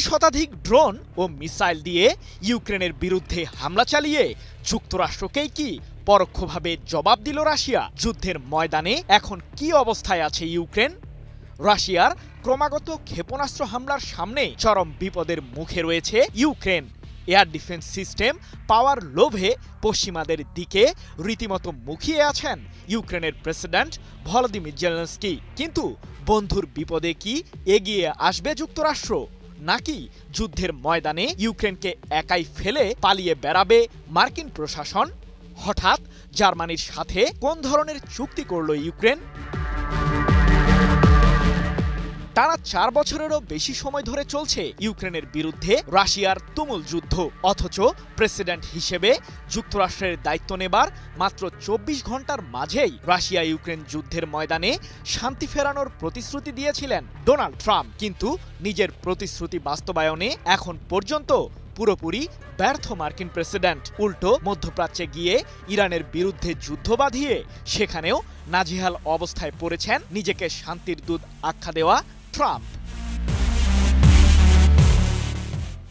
শতাধিক ড্রোন ও মিসাইল দিয়ে ইউক্রেনের বিরুদ্ধে হামলা চালিয়ে যুক্তরাষ্ট্রকেই কি পরোক্ষভাবে জবাব দিল রাশিয়া? যুদ্ধের ময়দানে এখন কি অবস্থায় আছে ইউক্রেন? রাশিয়ার ক্রমাগত ক্ষেপণাস্ত্র হামলার সামনে চরম বিপদের মুখে রয়েছে ইউক্রেন। এয়ার ডিফেন্স সিস্টেম পাওয়ার লোভে পশ্চিমাদের দিকে রীতিমতো মুখিয়ে আছেন ইউক্রেনের প্রেসিডেন্ট ভলোদিমির জেলেনস্কি। কিন্তু বন্ধুর বিপদে কি এগিয়ে আসবে যুক্তরাষ্ট্র, নাকি যুদ্ধের ময়দানে ইউক্রেনকে একাই ফেলে পালিয়ে বেড়াবে মার্কিন প্রশাসন? হঠাৎ জার্মানির সাথে কোন ধরনের চুক্তি করল ইউক্রেন? টানা 4 বছরেরও বেশি সময় ধরে চলছে ইউক্রেনের বিরুদ্ধে রাশিয়ার তুমুল যুদ্ধ, অথচ প্রেসিডেন্ট হিসেবে যুক্তরাষ্ট্রের দায়িত্ব নেবার মাত্র 24 ঘন্টার মাঝেই রাশিয়া ইউক্রেন যুদ্ধের ময়দানে শান্তি ফেরানোর প্রতিশ্রুতি দিয়েছিলেন ডোনাল্ড ট্রাম্প। কিন্তু নিজের প্রতিশ্রুতি বাস্তবায়নে এখন পর্যন্ত পুরোপুরি ব্যর্থ মার্কিন প্রেসিডেন্ট। উল্টো মধ্যপ্রাচ্যে গিয়ে ইরানের বিরুদ্ধে যুদ্ধ বাঁধিয়ে সেখানেও নাজেহাল অবস্থায় পড়েছেন নিজেকে শান্তির দূত আখ্যা দেওয়া ট্রাম্প।